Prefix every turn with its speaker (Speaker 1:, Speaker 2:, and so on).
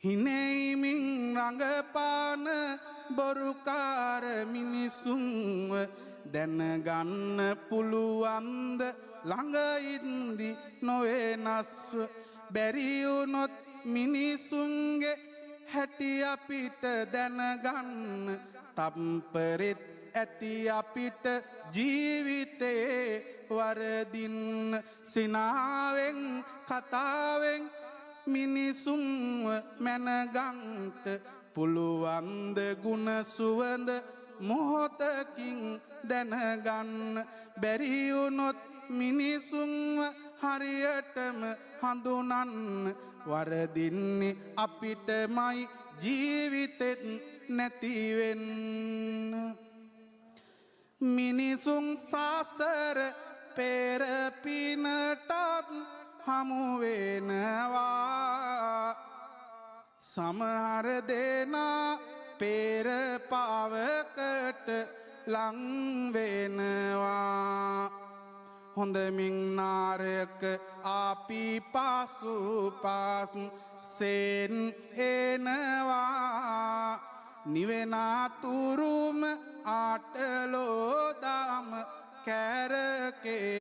Speaker 1: හිනෙයිමින් රඟපාන බොරුකාර මිනිසුන්ව දැනගන්න පුළුවන්ද ළඟ ඉඳි නොවෙනස්ව බැරි වුණොත් මිනිසුන්ගේ හැටි අපිට දැනගන්න තම්පරෙත් ඇති අපිට ජීවිතේ වරදින්න සිනාවෙන් කතාවෙන් මිනිසුන්ව මැනගන්ට පුළුවන්ද ගුණ සුවඳ මොහොතකින් දැනගන්න බැරි වුණොත් මිනිසුන්ව හරියටම හඳුනන්න වරදින්නේ අපිටමයි ජීවිතෙත් නැතිවෙන්න මිනිසුන් සසර පෙර පිනටත් හමු වෙනවා සමහර දෙනා පෙර පාවකට ලං වෙනවා හොඳමින් නාරක අපි පාසු පාස් සෙන් එනවා නිවෙනාතුරුම ආටලෝ දාම කැරකේ